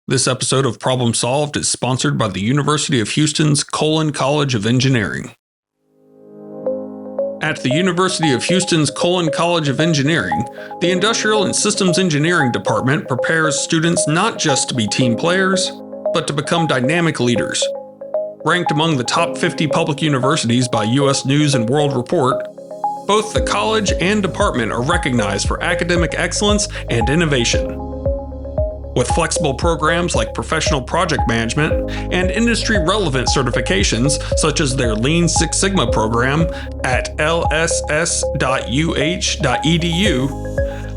This episode of Problem Solved is sponsored by the University of Houston's Colon College of Engineering. At the University of Houston's Colon College of Engineering, the Industrial and Systems Engineering Department prepares students not just to be team players, but to become dynamic leaders. Ranked among the top 50 public universities by U.S. News and World Report, both the college and department are recognized for academic excellence and innovation. With flexible programs like professional project management and industry-relevant certifications such as their Lean Six Sigma program at lss.uh.edu,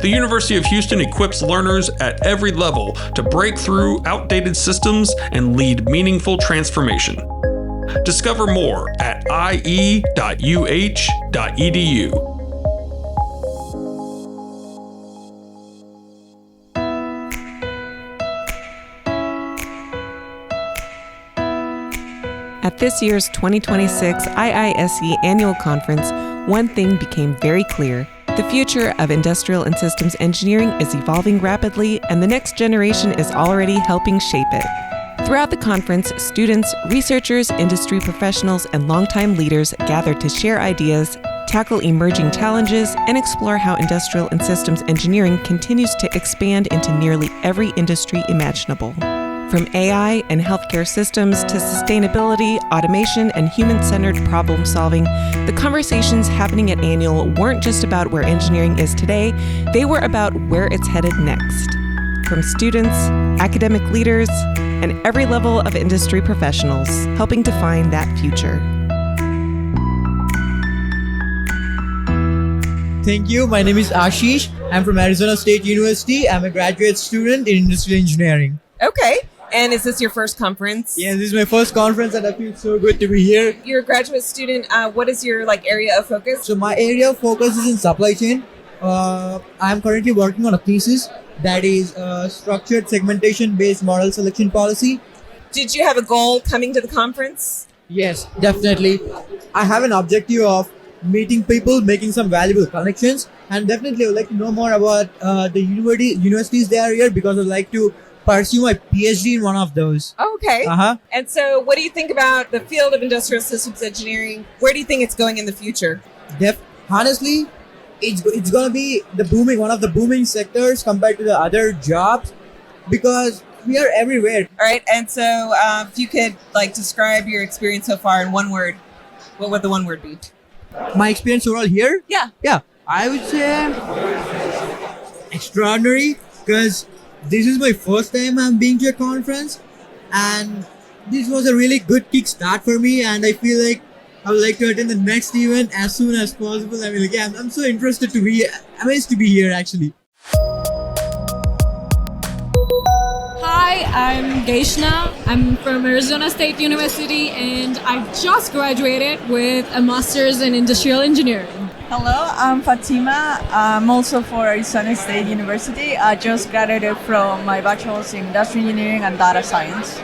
the University of Houston equips learners at every level to break through outdated systems and lead meaningful transformation. Discover more at ie.uh.edu. At this year's 2026 IISE Annual Conference, one thing became very clear. The future of industrial and systems engineering is evolving rapidly, and the next generation is already helping shape it. Throughout the conference, students, researchers, industry professionals, and longtime leaders gathered to share ideas, tackle emerging challenges, and explore how industrial and systems engineering continues to expand into nearly every industry imaginable. From AI and healthcare systems to sustainability, automation, and human-centered problem solving, the conversations happening at Annual weren't just about where engineering is today, they were about where it's headed next. From students, academic leaders, and every level of industry professionals, helping define that future. Thank you. My name is Ashish. I'm from Arizona State University. I'm a graduate student in industrial engineering. Okay. And is this your first conference? Yeah, this is my first conference and I feel so good to be here. You're a graduate student. What is your area of focus? So my area of focus is in supply chain. I'm currently working on a thesis that is structured segmentation-based model selection policy. Did you have a goal coming to the conference? Yes, definitely. I have an objective of meeting people, making some valuable connections, and definitely I would like to know more about the universities that are here because I would like to pursue my PhD in one of those. Okay. And so what do you think about the field of industrial systems engineering? Where do you think it's going in the future? Honestly, it's going to be one of the booming sectors compared to the other jobs because we are everywhere. All right. And so if you could describe your experience so far in one word, what would the one word be? My experience overall here? Yeah. I would say extraordinary because this is my first time I'm being to a conference and this was a really good kickstart for me and I feel like I would like to attend the next event as soon as possible. I'm so interested to be amazed to be here actually. Hi, I'm Geishna. I'm from Arizona State University and I've just graduated with a master's in industrial engineering. Hello, I'm Fatima. I'm also for Arizona State University. I just graduated from my bachelor's in industrial engineering and data science.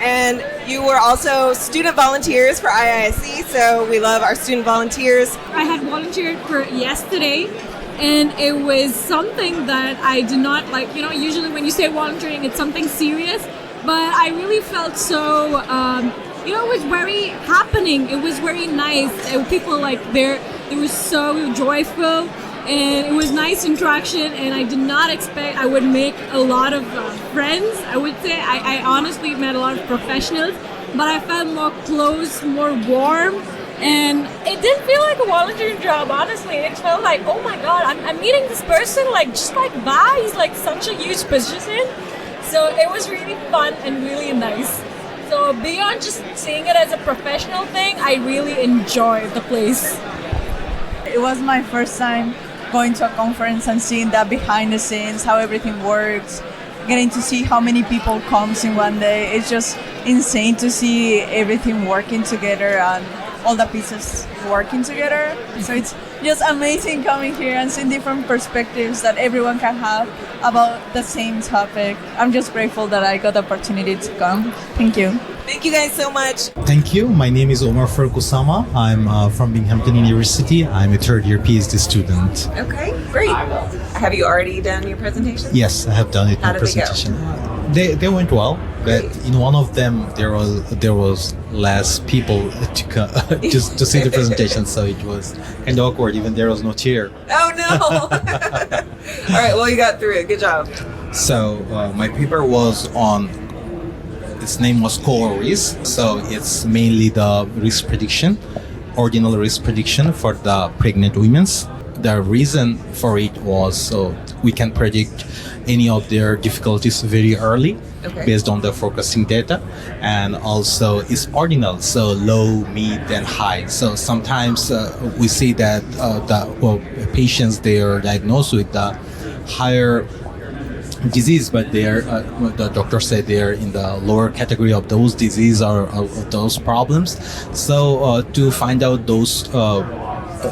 And you were also student volunteers for IISE, so we love our student volunteers. I had volunteered for yesterday and it was something that I did not like. Usually when you say volunteering, it's something serious, but I really felt so, it was very happening. It was very nice. People they were so joyful and it was nice interaction and I did not expect I would make a lot of friends. I would say I honestly met a lot of professionals, but I felt more close, more warm, and it didn't feel like a volunteering job, honestly. It felt like, oh my god, I'm meeting this person just bye. He's such a huge position. So it was really fun and really nice. So beyond just seeing it as a professional thing, I really enjoyed the place. It was my first time going to a conference and seeing that behind the scenes, how everything works, getting to see how many people comes in one day. It's just insane to see everything working together and all the pieces working together. So it's just amazing coming here and seeing different perspectives that everyone can have about the same topic. I'm just grateful that I got the opportunity to come. Thank you. Thank you guys so much. Thank you. My name is Omar Farooq Osama. I'm from Binghamton University. I'm a third-year PhD student. Okay, great. Have you already done your presentation? Yes, I have done it. How my did it go? presentation. They went well, but in one of them there was less people to see the presentation, so it was kind of awkward. Even there was no chair. Oh no! All right, well you got through it. Good job. So my paper was on. Its name was co-risk, so it's mainly the risk prediction, ordinal risk prediction for the pregnant women. The reason for it was so we can predict any of their difficulties very early based on the forecasting data, and also it's ordinal, so low, mid, and high. So sometimes we see that patients, they are diagnosed with the higher disease, but they're the doctor said they're in the lower category of those disease or of those problems. So to find out those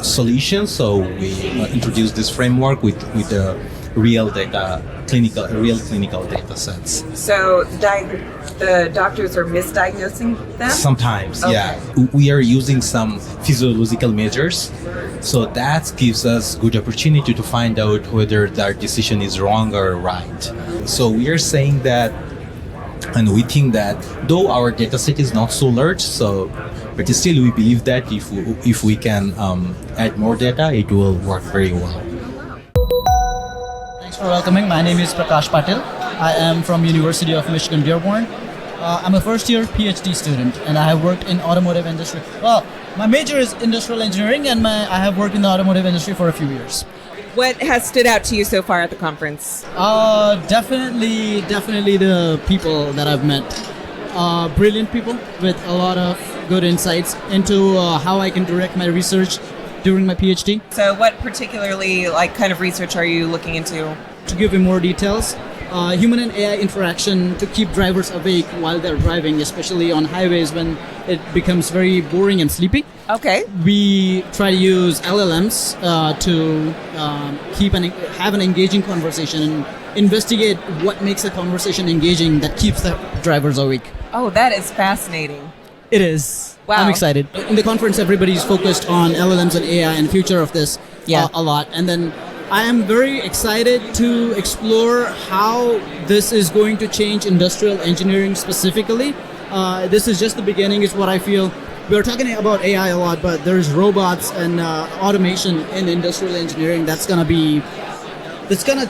solutions, so we introduced this framework with the real clinical data sets. So the doctors are misdiagnosing them? Sometimes, yeah. We are using some physiological measures, so that gives us good opportunity to find out whether their decision is wrong or right. So we are saying that, and we think that though our data set is not so large, but still we believe that if we can add more data, it will work very well. Thanks for welcoming. My name is Prakash Patil. I am from University of Michigan Dearborn. I'm a first-year PhD student, and I have worked in automotive industry. Well, my major is industrial engineering, and I have worked in the automotive industry for a few years. What has stood out to you so far at the conference? Definitely the people that I've met. Brilliant people with a lot of good insights into how I can direct my research during my PhD. So what particularly kind of research are you looking into? To give you more details, human and AI interaction to keep drivers awake while they're driving, especially on highways when it becomes very boring and sleepy. Okay. We try to use LLMs to have an engaging conversation and investigate what makes a conversation engaging that keeps the drivers awake. Oh, that is fascinating. It is. Wow. I'm excited. In the conference, everybody's focused on LLMs and AI and future of this a lot. And then I am very excited to explore how this is going to change industrial engineering specifically. This is just the beginning, is what I feel. We're talking about AI a lot, but there's robots and automation in industrial engineering that's gonna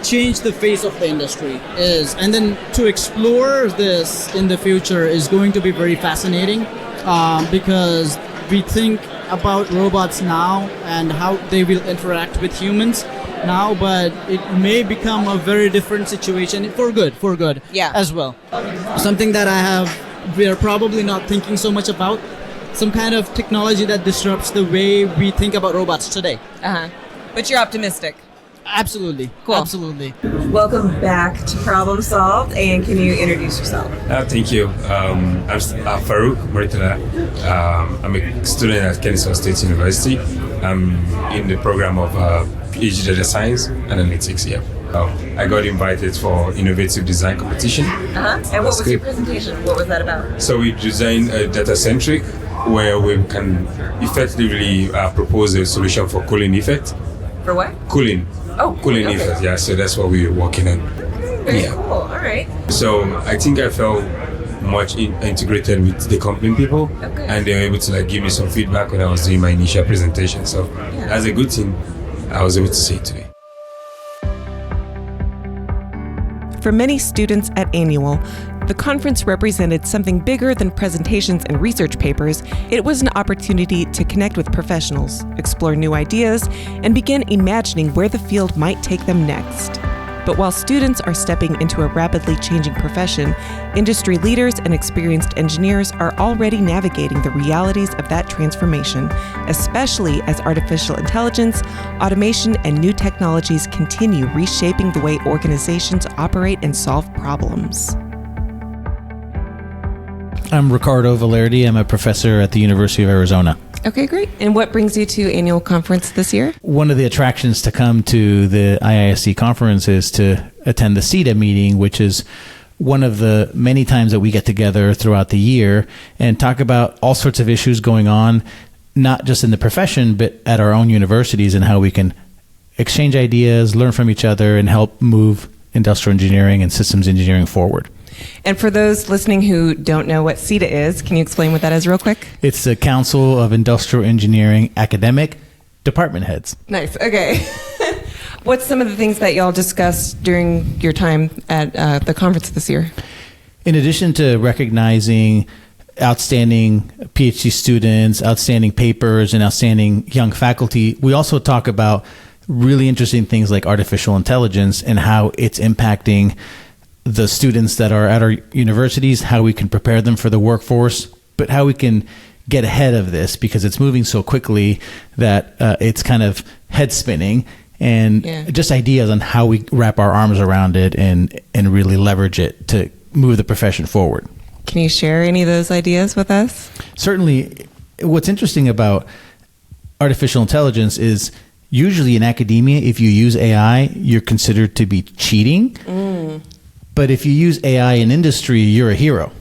change the face of the industry. And then to explore this in the future is going to be very fascinating, because we think about robots now and how they will interact with humans now, but it may become a very different situation for good as well. Something that we are probably not thinking so much about, some kind of technology that disrupts the way we think about robots today. But you're optimistic. Absolutely. Cool. Absolutely. Welcome back to Problem Solved, and can you introduce yourself? Thank you. I'm Farouk Murtala. I'm a student at Kennesaw State University. I'm in the program of PhD Data Science Analytics here. I got invited for innovative design competition. And what was your presentation? What was that about? So we designed a data-centric where we can effectively propose a solution for cooling effect. For what? Cooling. Oh, cooling effect, yeah. So that's what we're working on. Very cool. All right. So I think I felt much integrated with the company people, and they were able to give me some feedback when I was doing my initial presentation. So that's a good thing. I was able to say it today. For many students at Annual, the conference represented something bigger than presentations and research papers. It was an opportunity to connect with professionals, explore new ideas, and begin imagining where the field might take them next. But while students are stepping into a rapidly changing profession, industry leaders and experienced engineers are already navigating the realities of that transformation, especially as artificial intelligence, automation, and new technologies continue reshaping the way organizations operate and solve problems. I'm Ricardo Valerdi. I'm a professor at the University of Arizona. Okay, great. And what brings you to Annual Conference this year? One of the attractions to come to the IISE conference is to attend the CETA meeting, which is one of the many times that we get together throughout the year and talk about all sorts of issues going on, not just in the profession, but at our own universities, and how we can exchange ideas, learn from each other, and help move industrial engineering and systems engineering forward. And for those listening who don't know what CETA is, can you explain what that is real quick? It's the Council of Industrial Engineering Academic Department Heads. Nice. Okay. What's some of the things that y'all discussed during your time at the conference this year? In addition to recognizing outstanding PhD students, outstanding papers, and outstanding young faculty, we also talk about really interesting things like artificial intelligence and how it's impacting the students that are at our universities, how we can prepare them for the workforce, but how we can get ahead of this because it's moving so quickly that it's kind of head spinning, and just ideas on how we wrap our arms around it and really leverage it to move the profession forward. Can you share any of those ideas with us? Certainly. What's interesting about artificial intelligence is usually in academia, if you use AI, you're considered to be cheating. But if you use AI in industry, you're a hero.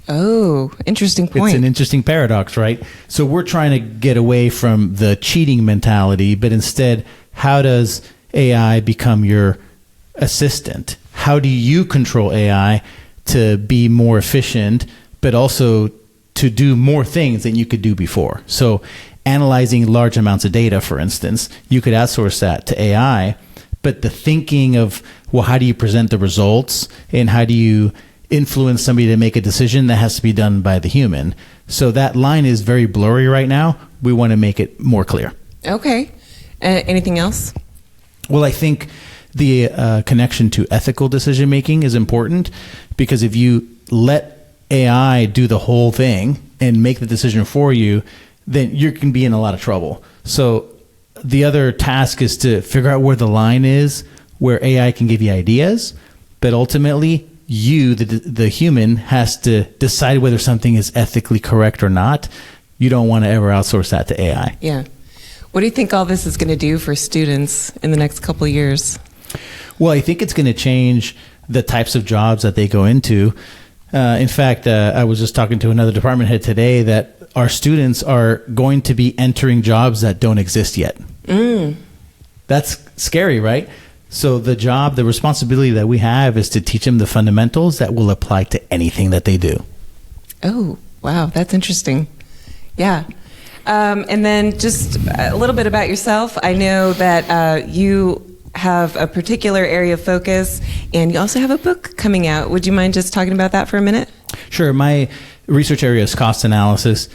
Oh, interesting point. It's an interesting paradox, right? So we're trying to get away from the cheating mentality, but instead, how does AI become your assistant? How do you control AI to be more efficient, but also to do more things than you could do before? So analyzing large amounts of data, for instance, you could outsource that to AI, but the thinking of, well, how do you present the results and how do you influence somebody to make a decision, that has to be done by the human. So that line is very blurry right now. We want to make it more clear. Okay. Anything else? Well, I think the connection to ethical decision making is important, because if you let AI do the whole thing and make the decision for you, then you can be in a lot of trouble. So the other task is to figure out where the line is, where AI can give you ideas, but ultimately you, the human, has to decide whether something is ethically correct or not. You don't want to ever outsource that to AI. Yeah. What do you think all this is going to do for students in the next couple of years? Well, I think it's going to change the types of jobs that they go into. In fact, I was just talking to another department head today that our students are going to be entering jobs that don't exist yet. That's scary, right? So the responsibility that we have is to teach them the fundamentals that will apply to anything that they do. Oh, wow. That's interesting. Yeah. And then just a little bit about yourself. I know that you have a particular area of focus, and you also have a book coming out. Would you mind just talking about that for a minute? Sure. My research area is cost analysis,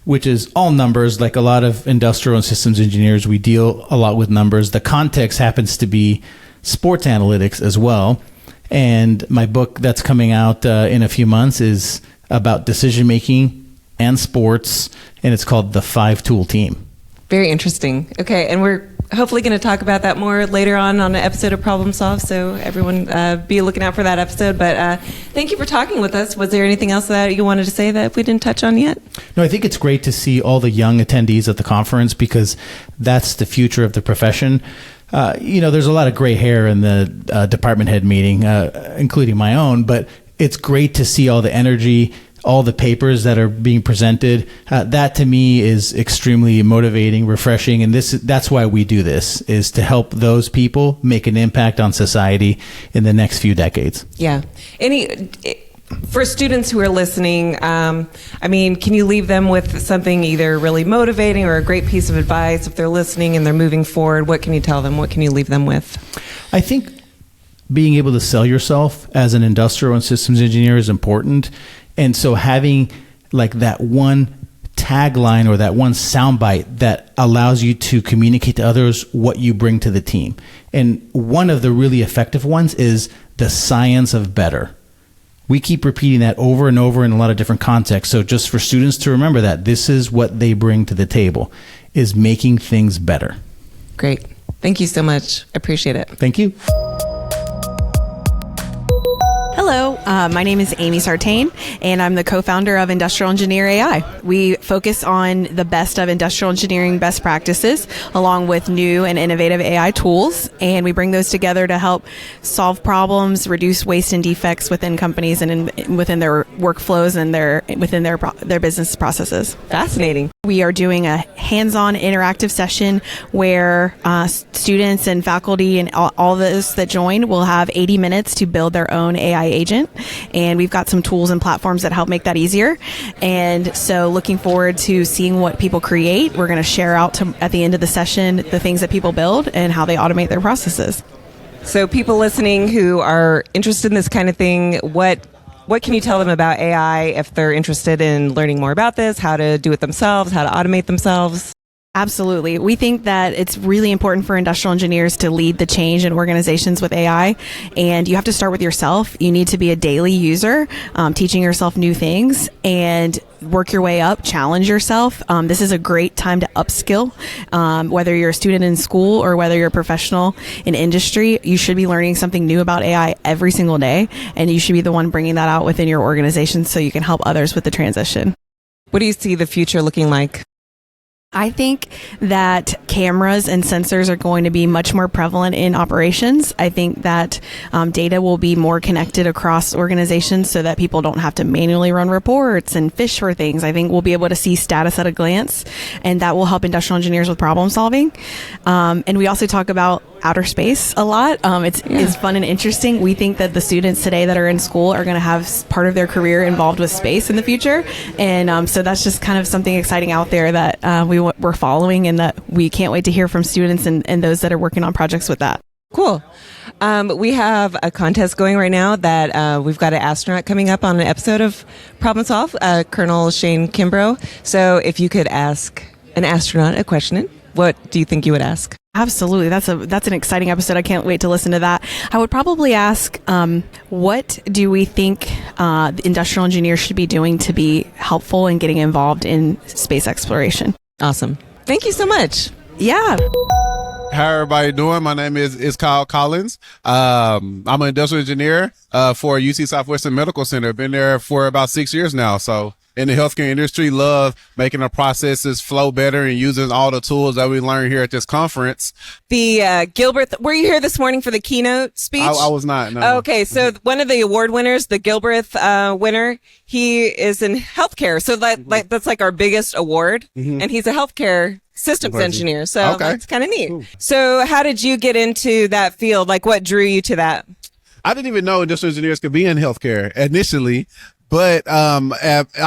which is all numbers. Like a lot of industrial and systems engineers, we deal a lot with numbers. The context happens to be sports analytics as well. And my book that's coming out in a few months is about decision making and sports, and it's called The 5-Tool Team. Very interesting. Okay, and we're hopefully going to talk about that more later on an episode of Problem Solve, so everyone be looking out for that episode. But thank you for talking with us. Was there anything else that you wanted to say that we didn't touch on yet? No, I think it's great to see all the young attendees at the conference, because that's the future of the profession. There's a lot of gray hair in the department head meeting, including my own, but it's great to see all the energy, all the papers that are being presented. That to me is extremely motivating, refreshing, and that's why we do this, is to help those people make an impact on society in the next few decades. Yeah. For students who are listening, can you leave them with something either really motivating or a great piece of advice? If they're listening and they're moving forward, what can you tell them? What can you leave them with? I think being able to sell yourself as an industrial and systems engineer is important. And so having like that one tagline or that one soundbite that allows you to communicate to others what you bring to the team. And one of the really effective ones is the science of better. We keep repeating that over and over in a lot of different contexts. So just for students to remember that this is what they bring to the table, is making things better. Great. Thank you so much. I appreciate it. Thank you. Hello, my name is Amy Sartain, and I'm the co-founder of Industrial Engineer AI. We focus on the best of industrial engineering best practices, along with new and innovative AI tools, and we bring those together to help solve problems, reduce waste and defects within companies and within their workflows and within their business processes. Fascinating. We are doing a hands-on interactive session where students and faculty and all those that join will have 80 minutes to build their own AI agent. And we've got some tools and platforms that help make that easier. And so looking forward to seeing what people create. We're going to share out at the end of the session the things that people build and how they automate their processes. So people listening who are interested in this kind of thing, what can you tell them about AI if they're interested in learning more about this, how to do it themselves, how to automate themselves? Absolutely. We think that it's really important for industrial engineers to lead the change in organizations with AI. And you have to start with yourself. You need to be a daily user, teaching yourself new things and work your way up, challenge yourself. This is a great time to upskill. Whether you're a student in school or whether you're a professional in industry, you should be learning something new about AI every single day. And you should be the one bringing that out within your organization so you can help others with the transition. What do you see the future looking like? I think that cameras and sensors are going to be much more prevalent in operations. I think that data will be more connected across organizations so that people don't have to manually run reports and fish for things. I think we'll be able to see status at a glance, and that will help industrial engineers with problem solving. And we also talk about outer space a lot. It's fun and interesting. We think that the students today that are in school are going to have part of their career involved with space in the future. And so that's just kind of something exciting out there that we're following, and that we can't wait to hear from students and those that are working on projects with that. Cool. We have a contest going right now that we've got an astronaut coming up on an episode of Problem Solve, Colonel Shane Kimbrough. So if you could ask an astronaut a question, what do you think you would ask? Absolutely. That's an exciting episode. I can't wait to listen to that. I would probably ask, what do we think industrial engineers should be doing to be helpful in getting involved in space exploration? Awesome. Thank you so much. Yeah. How everybody doing? My name is Kyle Collins. I'm an industrial engineer for UC Southwestern Medical Center. Been there for about 6 years now. So in the healthcare industry, love making the processes flow better and using all the tools that we learned here at this conference. The Gilbert, were you here this morning for the keynote speech? I was not, no. Okay, so one of the award winners, the Gilbert winner, he is in healthcare. So that's like our biggest award. Mm-hmm. And he's a healthcare systems engineer. So that's kind of neat. Ooh. So how did you get into that field? Like what drew you to that? I didn't even know industrial engineers could be in healthcare initially. But I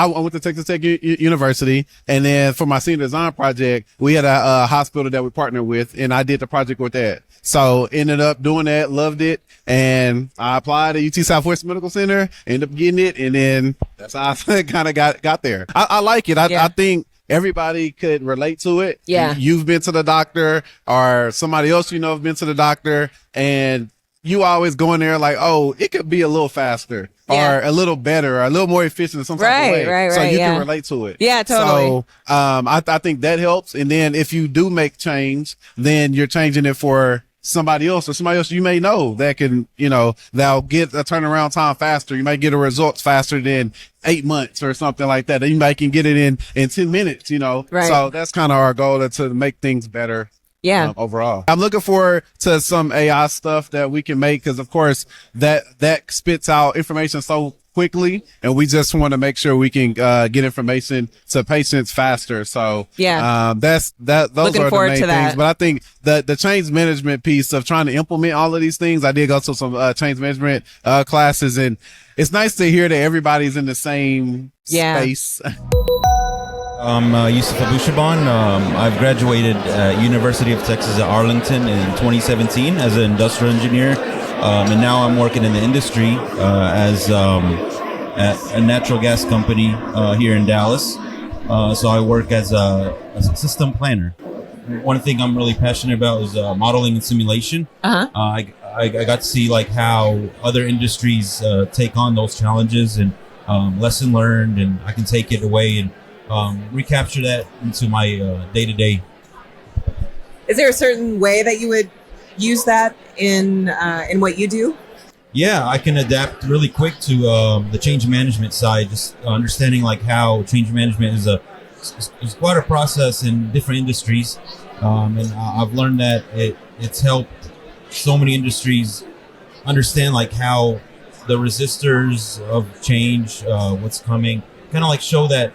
went to Texas Tech University, and then for my senior design project, we had a hospital that we partnered with, and I did the project with that. So ended up doing that, loved it, and I applied at UT Southwest Medical Center, ended up getting it, and then that's how I kind of got there. I like it. I think everybody could relate to it. Yeah. You've been to the doctor, or somebody else you know have been to the doctor, and you always go in there like, oh, it could be a little faster or a little better or a little more efficient in some type of way. Right, so you can relate to it. Yeah, totally. So I think that helps. And then if you do make change, then you're changing it for somebody else or somebody else you may know that can, that'll get a turnaround time faster. You might get a results faster than 8 months or something like that. You might can get it in 10 minutes, Right. So that's kind of our goal, to make things better. Yeah. Overall, I'm looking forward to some AI stuff that we can make, because of course that spits out information so quickly, and we just want to make sure we can get information to patients faster. So those looking are the main things. But I think the change management piece of trying to implement all of these things, I did go to some change management classes, and it's nice to hear that everybody's in the same space. I'm Yusuf Abushaban. I've graduated at University of Texas at Arlington in 2017 as an industrial engineer, and now I'm working in the industry as at a natural gas company here in Dallas. So I work as a system planner. One thing I'm really passionate about is modeling and simulation. I got to see how other industries take on those challenges and lesson learned, and I can take it away and recapture that into my day-to-day. Is there a certain way that you would use that in what you do? Yeah, I can adapt really quick to the change management side, just understanding how change management is quite a process in different industries. And I've learned that it's helped so many industries understand how the resistors of change, what's coming, kind of show that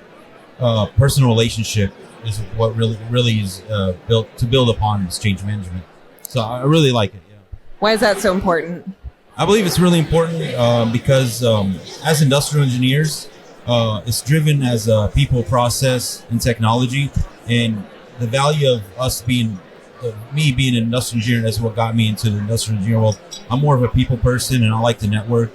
personal relationship is what really is build upon is change management. So I really like it. Yeah. Why is that so important? I believe it's really important because as industrial engineers, it's driven as a people, process, and technology, and the value of us being me being an industrial engineer is what got me into the industrial engineering world. I'm more of a people person, and I like to network,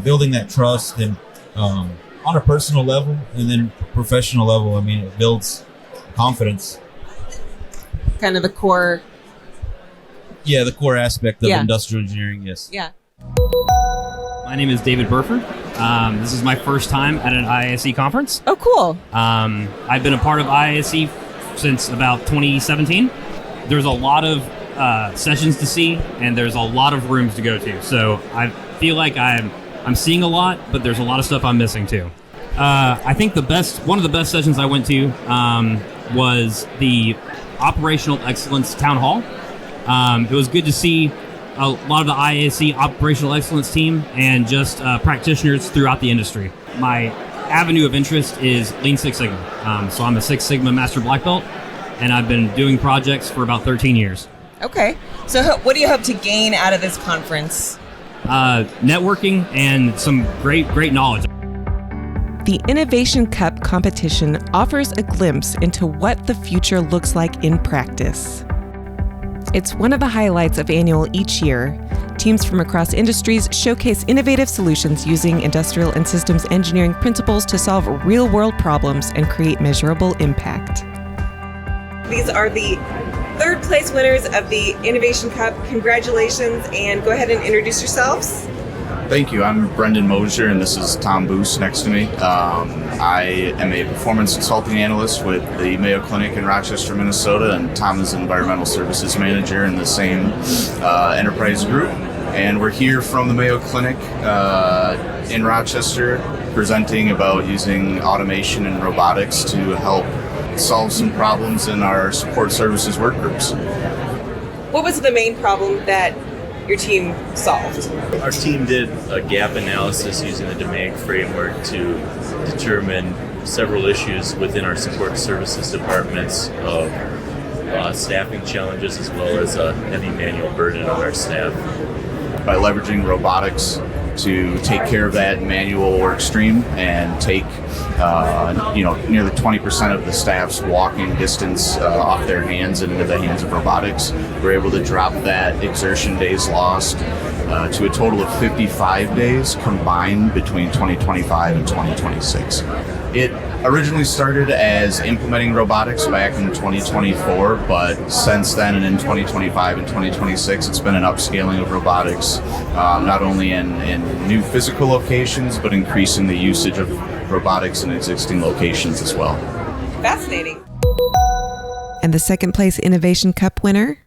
building that trust, and on a personal level, and then professional level. I mean, it builds confidence. Kind of the core. Yeah, the core aspect of industrial engineering. Yes. Yeah. My name is David Burford. This is my first time at an IISE conference. Oh, cool. I've been a part of IISE since about 2017. There's a lot of sessions to see, and there's a lot of rooms to go to. So I feel like I'm seeing a lot, but there's a lot of stuff I'm missing too. I think one of the best sessions I went to was the Operational Excellence Town Hall. It was good to see a lot of the IISE Operational Excellence team and just practitioners throughout the industry. My avenue of interest is Lean Six Sigma. So I'm a Six Sigma Master Black Belt, and I've been doing projects for about 13 years. Okay. So what do you hope to gain out of this conference? Networking and some great knowledge. The Innovation Cup competition offers a glimpse into what the future looks like in practice. It's one of the highlights of Annual each year. Teams from across industries showcase innovative solutions using industrial and systems engineering principles to solve real-world problems and create measurable impact. These are the third place winners of the Innovation Cup. Congratulations, and go ahead and introduce yourselves. Thank you. I'm Brendan Mosier, and this is Tom Boos next to me. I am a performance consulting analyst with the Mayo Clinic in Rochester, Minnesota, and Tom is an environmental services manager in the same enterprise group. And we're here from the Mayo Clinic in Rochester, presenting about using automation and robotics to help solve some problems in our support services work groups. What was the main problem that your team solved? Our team did a gap analysis using the DMAIC framework to determine several issues within our support services departments of staffing challenges as well as a heavy manual burden on our staff. By leveraging robotics to take care of that manual work stream and take nearly 20% of the staff's walking distance off their hands and into the hands of robotics. We're able to drop that exertion days lost to a total of 55 days combined between 2025 and 2026. It originally started as implementing robotics back in 2024, but since then and in 2025 and 2026, it's been an upscaling of robotics, not only in new physical locations, but increasing the usage of robotics in existing locations as well. Fascinating. And the second place Innovation Cup winner?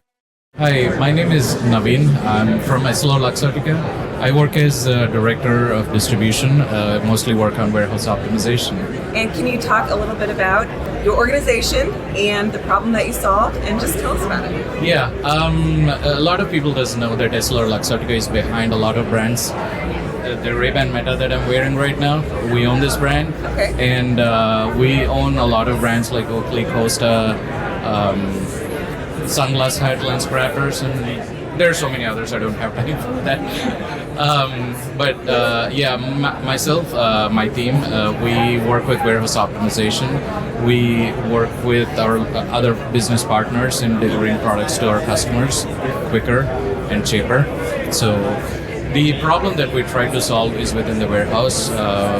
Hi, my name is Naveen. I'm from EssilorLuxottica. I work as Director of Distribution, mostly work on warehouse optimization. And can you talk a little bit about your organization and the problem that you solved, and just tell us about it? Yeah, a lot of people doesn't know that EssilorLuxottica is behind a lot of brands. The Ray-Ban Meta that I'm wearing right now, we own this brand. Okay. And we own a lot of brands like Oakley, Costa, Sunglass Hat, Lens Crafters, and there are so many others. I don't have time for that. Myself, my team, we work with warehouse optimization. We work with our other business partners in delivering products to our customers quicker and cheaper. So the problem that we try to solve is within the warehouse.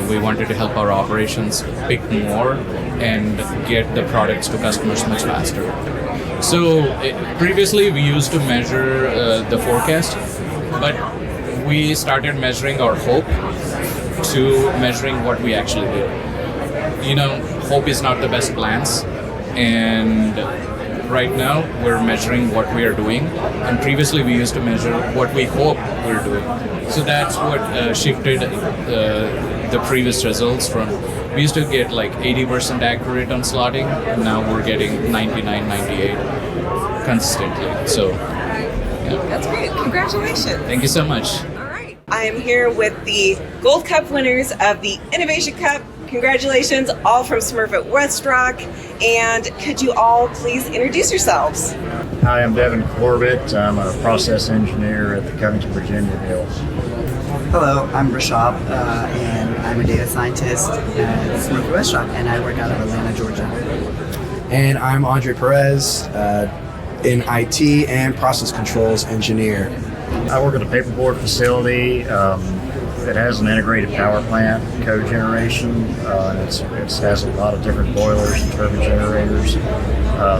We wanted to help our operations pick more and get the products to customers much faster. So previously we used to measure the forecast, but we started measuring our hope to measuring what we actually did. Hope is not the best plans, and right now we're measuring what we are doing, and previously we used to measure what we hope we're doing. So that's what shifted the previous results from. We used to get like 80% accurate on slotting, and now we're getting 99, 98 consistently. So, yeah. That's great. Congratulations. Thank you so much. All right. I am here with the Gold Cup winners of the Innovation Cup. Congratulations, all from Smurfit West Rock. And could you all please introduce yourselves? Hi, I'm Devin Corbett. I'm a process engineer at the Covington, Virginia mill. Hello, I'm Rashab, and I'm a data scientist at Smurfit West Rock, and I work out of Atlanta, Georgia. And I'm Andre Perez, in IT and process controls engineer. I work at a paperboard facility that has an integrated power plant, cogeneration, and it has a lot of different boilers and turbine generators,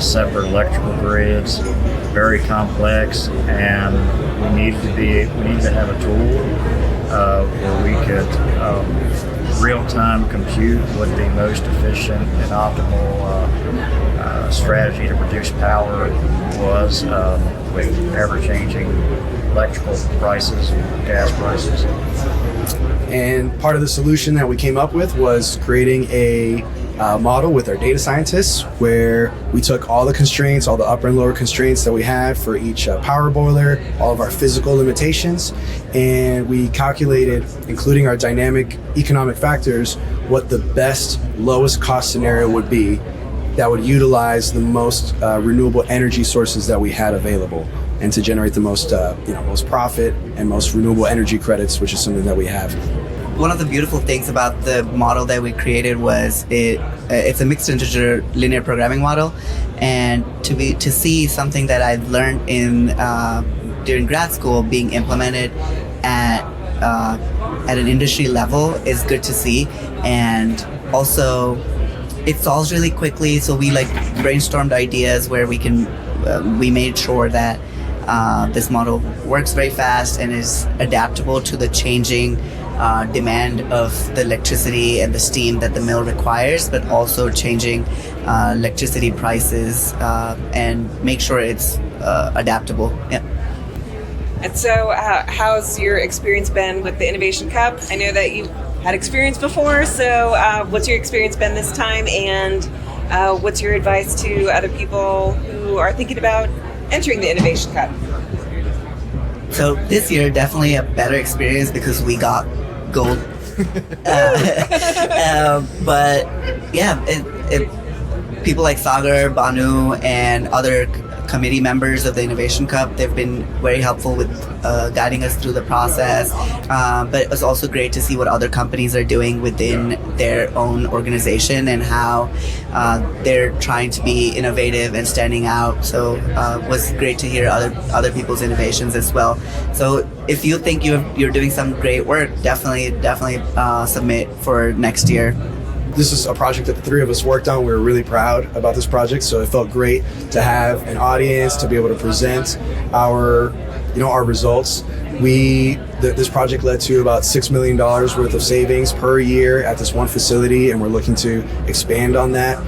separate electrical grids, very complex, and we needed to have a tool where we could real-time compute what the most efficient and optimal strategy to produce power was with ever-changing electrical prices and gas prices. And part of the solution that we came up with was creating a model with our data scientists where we took all the constraints, all the upper and lower constraints that we had for each power boiler, all of our physical limitations, and we calculated, including our dynamic economic factors, what the best lowest cost scenario would be that would utilize the most renewable energy sources that we had available, and to generate the most most profit and most renewable energy credits, which is something that we have. One of the beautiful things about the model that we created was it's a mixed integer linear programming model, and to see something that I learned during grad school being implemented at an industry level is good to see. And also it solves really quickly, so we brainstormed ideas where we made sure that this model works very fast and is adaptable to the changing demand of the electricity and the steam that the mill requires, but also changing electricity prices and make sure it's adaptable. Yeah. And so how's your experience been with the Innovation Cup? I know that you had experience before, so what's your experience been this time, and what's your advice to other people who are thinking about entering the Innovation Cup? So this year, definitely a better experience because we got gold. But yeah, people like Sagar, Banu, and other committee members of the Innovation Cup, they've been very helpful with guiding us through the process. But it was also great to see what other companies are doing within their own organization and how they're trying to be innovative and standing out. So it was great to hear other people's innovations as well. So if you think you're doing some great work, definitely submit for next year. This is a project that the three of us worked on. We were really proud about this project, so it felt great to have an audience to be able to present our results. This project led to about $6 million worth of savings per year at this one facility, and we're looking to expand on that.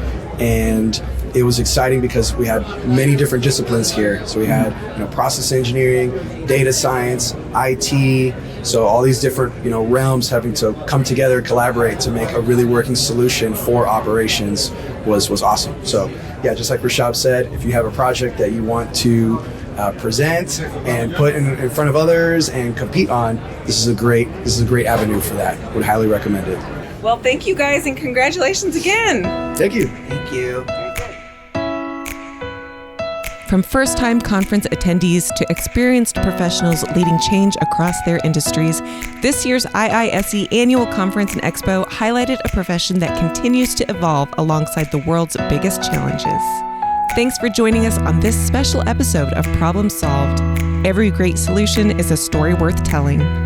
And it was exciting because we had many different disciplines here. So we had process engineering, data science, IT. So all these different realms having to come together, collaborate to make a really working solution for operations was awesome. So yeah, just like Rashab said, if you have a project that you want to present and put in front of others and compete on, this is a great avenue for that. Would highly recommend it. Well, thank you guys, and congratulations again. Thank you. Thank you. From first-time conference attendees to experienced professionals leading change across their industries, this year's IISE Annual Conference and Expo highlighted a profession that continues to evolve alongside the world's biggest challenges. Thanks for joining us on this special episode of Problem Solved. Every great solution is a story worth telling.